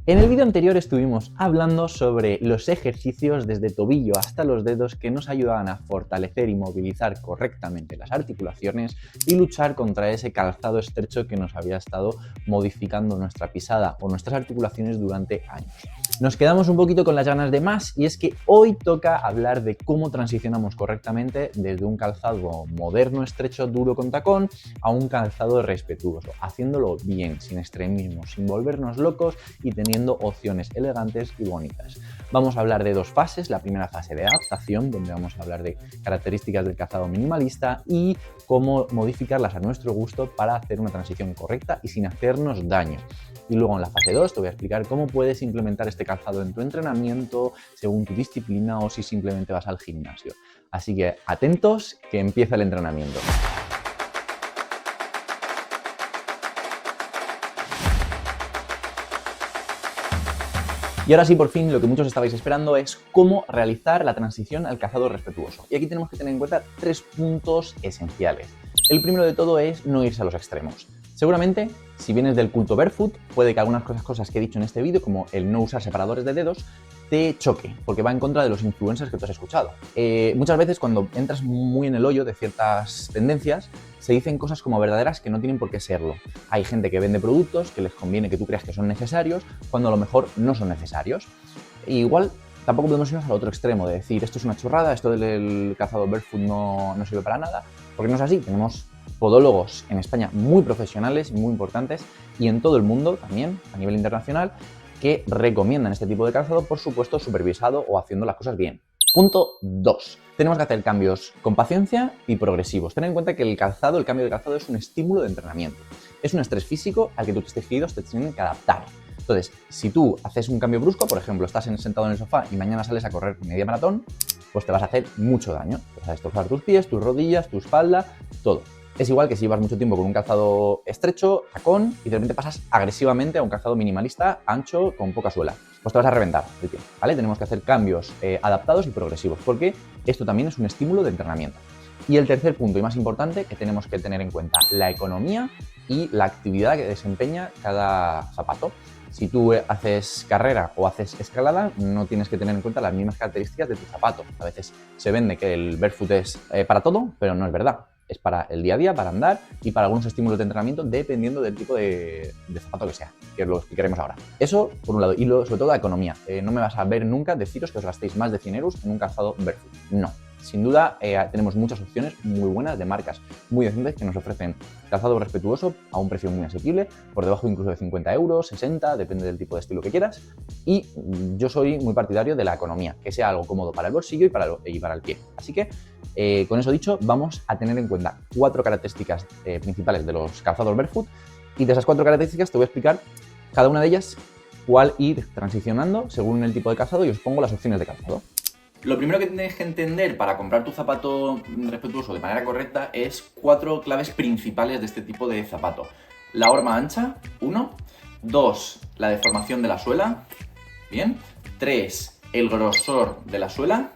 En el vídeo anterior estuvimos hablando sobre los ejercicios desde tobillo hasta los dedos que nos ayudaban a fortalecer y movilizar correctamente las articulaciones y luchar contra ese calzado estrecho que nos había estado modificando nuestra pisada o nuestras articulaciones durante años. Nos quedamos un poquito con las ganas de más y es que hoy toca hablar de cómo transicionamos correctamente desde un calzado moderno, estrecho, duro con tacón a un calzado respetuoso, haciéndolo bien, sin extremismos, sin volvernos locos y teniendo opciones elegantes y bonitas. Vamos a hablar de dos fases, la primera fase de adaptación, donde vamos a hablar de características del calzado minimalista y cómo modificarlas a nuestro gusto para hacer una transición correcta y sin hacernos daño. Y luego en la fase 2 te voy a explicar cómo puedes implementar este calzado en tu entrenamiento según tu disciplina o si simplemente vas al gimnasio. Así que atentos, que empieza el entrenamiento. Y ahora sí, por fin, lo que muchos estabais esperando es cómo realizar la transición al calzado respetuoso. Y aquí tenemos que tener en cuenta 3 puntos esenciales. El primero de todo es no irse a los extremos. Seguramente, si vienes del culto barefoot, puede que algunas cosas que he dicho en este vídeo, como el no usar separadores de dedos, te choque, porque va en contra de los influencers que tú has escuchado. Muchas veces cuando entras muy en el hoyo de ciertas tendencias, se dicen cosas como verdaderas que no tienen por qué serlo. Hay gente que vende productos que les conviene que tú creas que son necesarios, cuando a lo mejor no son necesarios. Igual tampoco podemos irnos al otro extremo, de decir esto es una churrada, esto del calzado barefoot no sirve para nada, porque no es así. Tenemos podólogos en España muy profesionales, muy importantes, y en todo el mundo también, a nivel internacional, que recomiendan este tipo de calzado, por supuesto, supervisado o haciendo las cosas bien. Punto 2. Tenemos que hacer cambios con paciencia y progresivos. Ten en cuenta que el cambio de calzado es un estímulo de entrenamiento. Es un estrés físico al que tus tejidos te tienen que adaptar. Entonces, si tú haces un cambio brusco, por ejemplo, estás sentado en el sofá y mañana sales a correr media maratón, pues te vas a hacer mucho daño. Te vas a destrozar tus pies, tus rodillas, tu espalda, todo. Es igual que si llevas mucho tiempo con un calzado estrecho, tacón, y de repente pasas agresivamente a un calzado minimalista, ancho, con poca suela. Pues te vas a reventar el pie, ¿vale? Tenemos que hacer cambios adaptados y progresivos, porque esto también es un estímulo de entrenamiento. Y el tercer punto y más importante que tenemos que tener en cuenta, la economía y la actividad que desempeña cada zapato. Si tú haces carrera o haces escalada, no tienes que tener en cuenta las mismas características de tu zapato. A veces se vende que el barefoot es para todo, pero no es verdad. Es para el día a día, para andar y para algunos estímulos de entrenamiento dependiendo del tipo de zapato que sea, que es lo que explicaremos ahora. Eso por un lado, y sobre todo la economía. No me vas a ver nunca deciros que os gastéis más de 100 euros en un calzado barefoot. No. Sin duda tenemos muchas opciones muy buenas de marcas muy decentes que nos ofrecen calzado respetuoso a un precio muy asequible, por debajo incluso de 50 euros, 60, depende del tipo de estilo que quieras. Y yo soy muy partidario de la economía, que sea algo cómodo para el bolsillo y para el pie. Así que con eso dicho, vamos a tener en cuenta 4 características principales de los calzados barefoot, y de esas 4 características te voy a explicar cada una de ellas cuál ir transicionando según el tipo de calzado, y os pongo las opciones de calzado. Lo primero que tienes que entender para comprar tu zapato respetuoso de manera correcta es 4 claves principales de este tipo de zapato. La horma ancha, 1. 2. La deformación de la suela. Bien. 3. El grosor de la suela.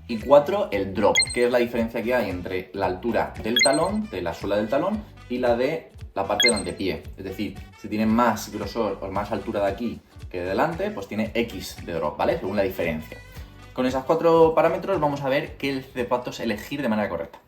Y 4. El drop, que es la diferencia que hay entre la altura del talón, de la suela del talón, y la de la parte del antepié. Es decir, si tiene más grosor o más altura de aquí que de delante, pues tiene X de drop, ¿vale? Según la diferencia. Con esos 4 parámetros vamos a ver qué zapatos elegir de manera correcta.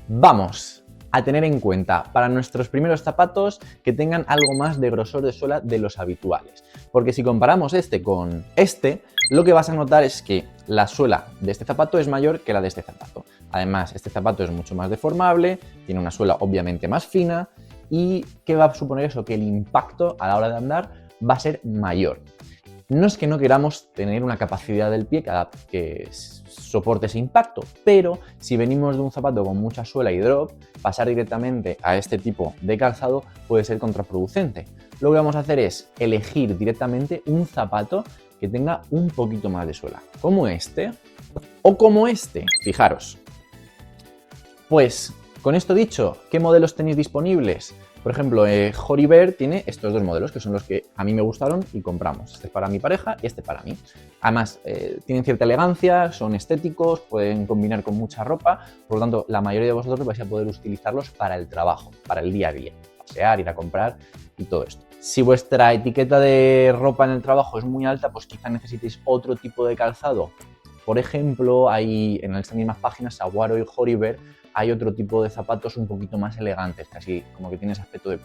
Vamos a tener en cuenta para nuestros primeros zapatos que tengan algo más de grosor de suela de los habituales. Porque si comparamos este con este, lo que vas a notar es que la suela de este zapato es mayor que la de este zapato. Además, este zapato es mucho más deformable, tiene una suela obviamente más fina. ¿Y qué va a suponer eso? Que el impacto a la hora de andar va a ser mayor. No es que no queramos tener una capacidad del pie que soporte ese impacto, pero si venimos de un zapato con mucha suela y drop, pasar directamente a este tipo de calzado puede ser contraproducente. Lo que vamos a hacer es elegir directamente un zapato que tenga un poquito más de suela, como este o como este, fijaros. Pues con esto dicho, ¿qué modelos tenéis disponibles? Por ejemplo, Joriver tiene estos 2 modelos, que son los que a mí me gustaron y compramos. Este es para mi pareja y este para mí. Además, tienen cierta elegancia, son estéticos, pueden combinar con mucha ropa. Por lo tanto, la mayoría de vosotros vais a poder utilizarlos para el trabajo, para el día a día. Pasear, ir a comprar y todo esto. Si vuestra etiqueta de ropa en el trabajo es muy alta, pues quizá necesitéis otro tipo de calzado. Por ejemplo, hay en estas mismas páginas, Saguaro y Horiber, hay otro tipo de zapatos un poquito más elegantes, casi como que tiene ese aspecto de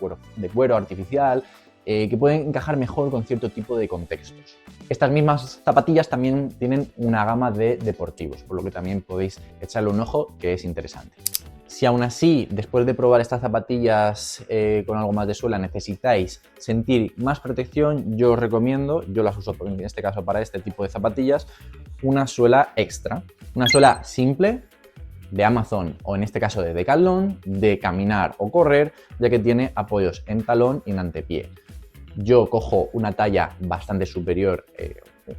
cuero artificial, que pueden encajar mejor con cierto tipo de contextos. Estas mismas zapatillas también tienen una gama de deportivos, por lo que también podéis echarle un ojo, que es interesante. Si aún así, después de probar estas zapatillas con algo más de suela, necesitáis sentir más protección, yo os recomiendo, yo las uso en este caso para este tipo de zapatillas, una suela extra. Una suela simple, de Amazon o en este caso de Decathlon, de caminar o correr, ya que tiene apoyos en talón y en antepié. Yo cojo una talla bastante superior,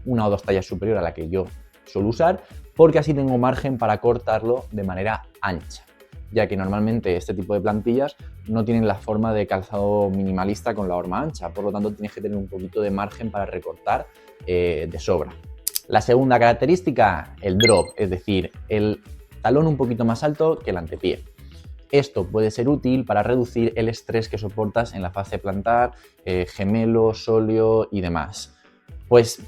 una o dos tallas superior a la que yo suelo usar, porque así tengo margen para cortarlo de manera ancha, ya que normalmente este tipo de plantillas no tienen la forma de calzado minimalista con la horma ancha, por lo tanto tienes que tener un poquito de margen para recortar de sobra. La segunda característica, el drop, es decir, el talón un poquito más alto que el antepié. Esto puede ser útil para reducir el estrés que soportas en la fase plantar, gemelo, sóleo y demás. Pues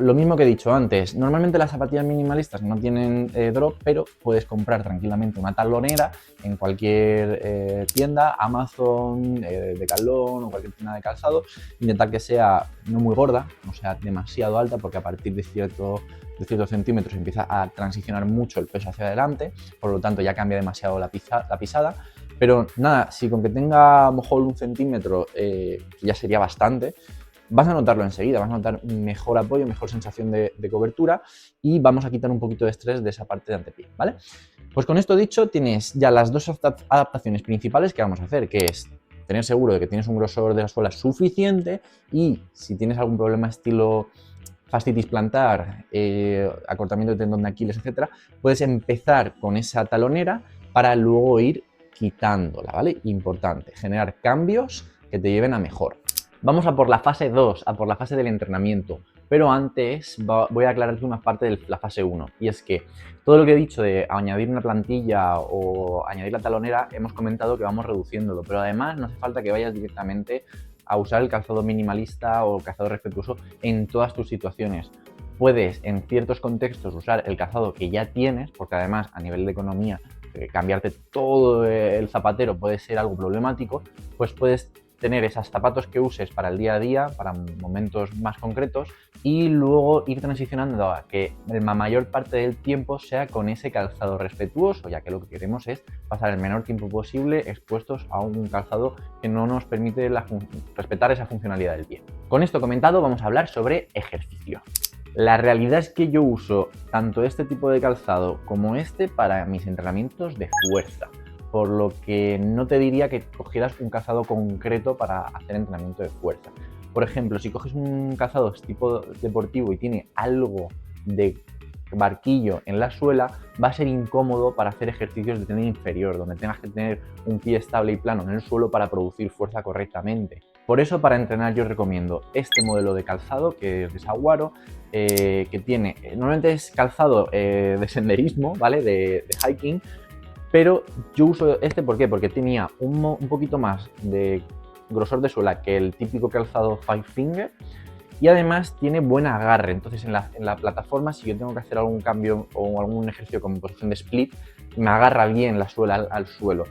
lo mismo que he dicho antes, normalmente las zapatillas minimalistas no tienen drop, pero puedes comprar tranquilamente una talonera en cualquier tienda, Amazon, Decathlon o cualquier tienda de calzado, intentar que sea no muy gorda, no sea demasiado alta, porque a partir de ciertos centímetros empieza a transicionar mucho el peso hacia adelante, por lo tanto ya cambia demasiado la pisada, pero nada, si con que tenga a lo mejor 1 centímetro, ya sería bastante, vas a notarlo enseguida, vas a notar mejor apoyo, mejor sensación de cobertura y vamos a quitar un poquito de estrés de esa parte de antepié, ¿vale? Pues con esto dicho, tienes ya las dos adaptaciones principales que vamos a hacer, que es tener seguro de que tienes un grosor de la suela suficiente y si tienes algún problema estilo fascitis plantar, acortamiento de tendón de Aquiles, etcétera, puedes empezar con esa talonera para luego ir quitándola, ¿vale? Importante, generar cambios que te lleven a mejor. Vamos a por la fase 2, a por la fase del entrenamiento, pero antes voy a aclararte una parte de la fase 1, y es que todo lo que he dicho de añadir una plantilla o añadir la talonera, hemos comentado que vamos reduciéndolo, pero además no hace falta que vayas directamente a usar el calzado minimalista o calzado respetuoso en todas tus situaciones. Puedes en ciertos contextos usar el calzado que ya tienes, porque además a nivel de economía cambiarte todo el zapatero puede ser algo problemático, pues puedes tener esos zapatos que uses para el día a día, para momentos más concretos y luego ir transicionando a que la mayor parte del tiempo sea con ese calzado respetuoso, ya que lo que queremos es pasar el menor tiempo posible expuestos a un calzado que no nos permite respetar esa funcionalidad del pie. Con esto comentado, vamos a hablar sobre ejercicio. La realidad es que yo uso tanto este tipo de calzado como este para mis entrenamientos de fuerza, por lo que no te diría que cogieras un calzado concreto para hacer entrenamiento de fuerza. Por ejemplo, si coges un calzado tipo deportivo y tiene algo de barquillo en la suela, va a ser incómodo para hacer ejercicios de tren inferior, donde tengas que tener un pie estable y plano en el suelo para producir fuerza correctamente. Por eso, para entrenar yo recomiendo este modelo de calzado, que es de Saguaro, que tiene, normalmente es calzado de senderismo, ¿vale? De hiking, pero yo uso este, ¿por qué? Porque tenía un poquito más de grosor de suela que el típico calzado Five Finger y además tiene buen agarre. Entonces en la plataforma, si yo tengo que hacer algún cambio o algún ejercicio con posición de split, me agarra bien la suela al suelo.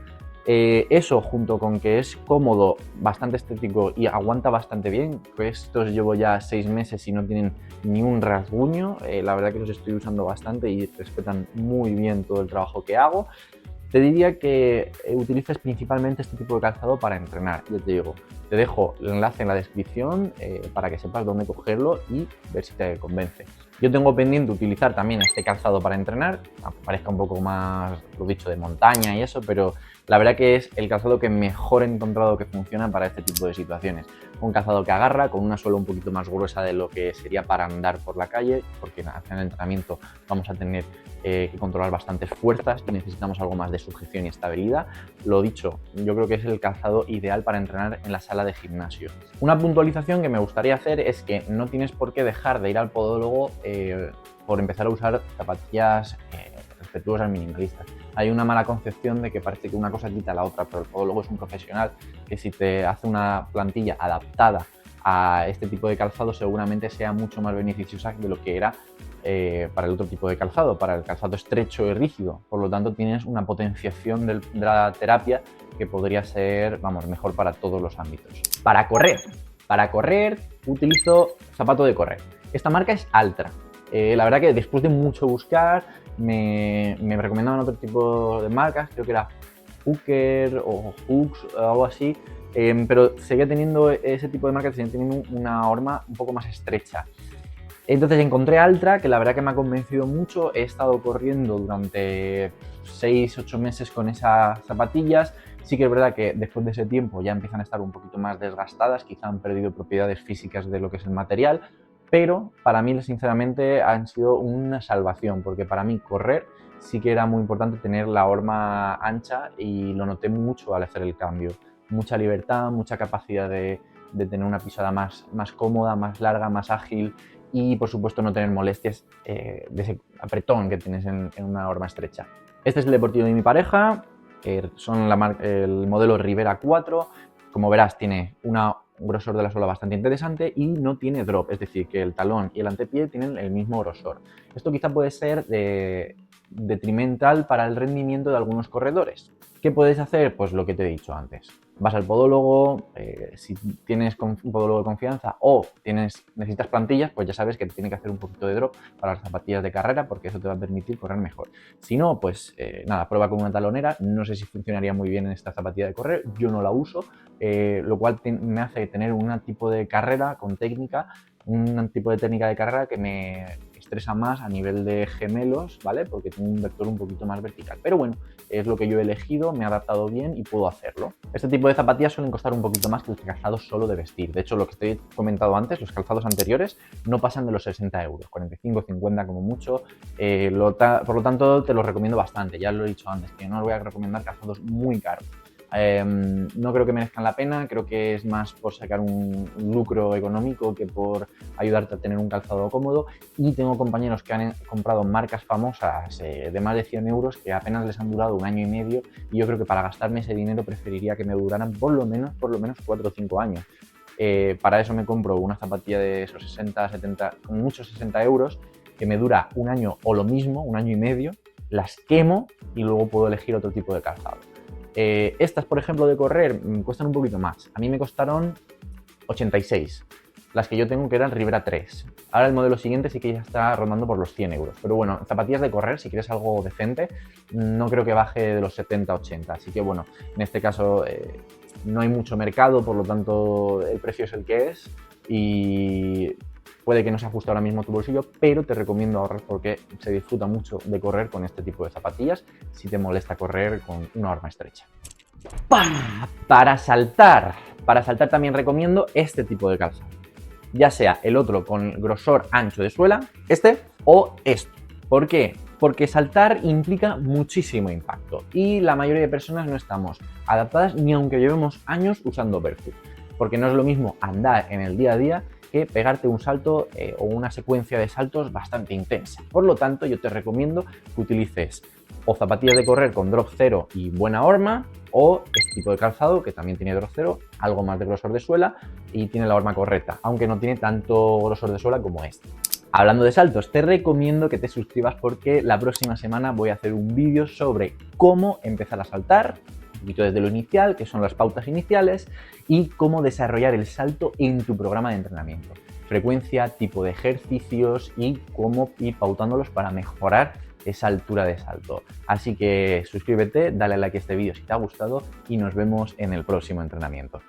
Eso junto con que es cómodo, bastante estético y aguanta bastante bien, pues estos llevo ya 6 meses y no tienen ni un rasguño, la verdad que los estoy usando bastante y respetan muy bien todo el trabajo que hago. Te diría que utilices principalmente este tipo de calzado para entrenar. Yo te digo, te dejo el enlace en la descripción para que sepas dónde cogerlo y ver si te convence. Yo tengo pendiente utilizar también este calzado para entrenar, aunque parezca un poco más, lo dicho, de montaña y eso, pero la verdad que es el calzado que mejor he encontrado que funciona para este tipo de situaciones. Un calzado que agarra, con una suela un poquito más gruesa de lo que sería para andar por la calle, porque en el entrenamiento vamos a tener que controlar bastantes fuerzas y necesitamos algo más de sujeción y estabilidad. Lo dicho, yo creo que es el calzado ideal para entrenar en la sala de gimnasio. Una puntualización que me gustaría hacer es que no tienes por qué dejar de ir al podólogo por empezar a usar zapatillas respetuosas, minimalistas. Hay una mala concepción de que parece que una cosa quita la otra, pero el podólogo es un profesional que si te hace una plantilla adaptada a este tipo de calzado seguramente sea mucho más beneficiosa de lo que era para el otro tipo de calzado, para el calzado estrecho y rígido. Por lo tanto, tienes una potenciación de la terapia que podría ser, vamos, mejor para todos los ámbitos. Para correr utilizo zapato de correr. Esta marca es Altra. La verdad que después de mucho buscar me recomendaban otro tipo de marcas, creo que era Hooker o Hooks o algo así, pero seguía teniendo ese tipo de marcas, seguía teniendo una horma un poco más estrecha. Entonces encontré Altra, que la verdad que me ha convencido mucho. He estado corriendo durante 6-8 meses con esas zapatillas. Sí que es verdad que después de ese tiempo ya empiezan a estar un poquito más desgastadas, quizá han perdido propiedades físicas de lo que es el material, pero para mí sinceramente han sido una salvación, porque para mí correr sí que era muy importante tener la horma ancha y lo noté mucho al hacer el cambio. Mucha libertad, mucha capacidad de tener una pisada más cómoda, más larga, más ágil y por supuesto no tener molestias de ese apretón que tienes en una horma estrecha. Este es el deportivo de mi pareja, son el modelo Rivera 4, como verás tiene un grosor de la suela bastante interesante y no tiene drop, es decir, que el talón y el antepié tienen el mismo grosor. Esto quizá puede ser detrimental para el rendimiento de algunos corredores. ¿Qué puedes hacer? Pues lo que te he dicho antes. Vas al podólogo, si tienes un podólogo de confianza o necesitas plantillas, pues ya sabes que te tiene que hacer un poquito de drop para las zapatillas de carrera porque eso te va a permitir correr mejor. Si no, pues nada, prueba con una talonera. No sé si funcionaría muy bien en esta zapatilla de correr, yo no la uso, lo cual me hace tener un tipo de carrera con técnica, un tipo de técnica de carrera que me estresa más a nivel de gemelos, ¿vale? Porque tengo un vector un poquito más vertical. Pero bueno, es lo que yo he elegido, me ha adaptado bien y puedo hacerlo. Este tipo de zapatillas suelen costar un poquito más que el calzado solo de vestir. De hecho, lo que te he comentado antes, los calzados anteriores, no pasan de los 60 euros, 45, 50 como mucho. Por lo tanto, te los recomiendo bastante. Ya lo he dicho antes, que no os voy a recomendar calzados muy caros. No creo que merezcan la pena, creo que es más por sacar un lucro económico que por ayudarte a tener un calzado cómodo, y tengo compañeros que han comprado marcas famosas de más de 100 euros que apenas les han durado 1 año y medio, y yo creo que para gastarme ese dinero preferiría que me duraran por lo menos 4 o 5 años. Para eso me compro una zapatilla de esos 60, 70, con muchos 60 euros, que me dura 1 año o lo mismo, 1 año y medio, las quemo y luego puedo elegir otro tipo de calzado. Estas, por ejemplo, de correr, cuestan un poquito más. A mí me costaron 86, las que yo tengo, que eran Rivera 3. Ahora el modelo siguiente sí que ya está rondando por los 100 euros. Pero bueno, zapatillas de correr, si quieres algo decente, no creo que baje de los 70-80. Así que bueno, en este caso no hay mucho mercado, por lo tanto el precio es el que es y puede que no se ajuste ahora mismo a tu bolsillo, pero te recomiendo ahorrar porque se disfruta mucho de correr con este tipo de zapatillas si te molesta correr con una horma estrecha. Para saltar también recomiendo este tipo de calzado, ya sea el otro con grosor ancho de suela, este o esto. ¿Por qué? Porque saltar implica muchísimo impacto y la mayoría de personas no estamos adaptadas ni aunque llevemos años usando barefoot, porque no es lo mismo andar en el día a día que pegarte un salto o una secuencia de saltos bastante intensa. Por lo tanto, yo te recomiendo que utilices o zapatillas de correr con drop cero y buena horma, o este tipo de calzado que también tiene drop cero, algo más de grosor de suela y tiene la horma correcta, aunque no tiene tanto grosor de suela como este. Hablando de saltos, te recomiendo que te suscribas porque la próxima semana voy a hacer un vídeo sobre cómo empezar a saltar, un poquito desde lo inicial, que son las pautas iniciales, y cómo desarrollar el salto en tu programa de entrenamiento. Frecuencia, tipo de ejercicios y cómo ir pautándolos para mejorar esa altura de salto. Así que suscríbete, dale a like a este vídeo si te ha gustado y nos vemos en el próximo entrenamiento.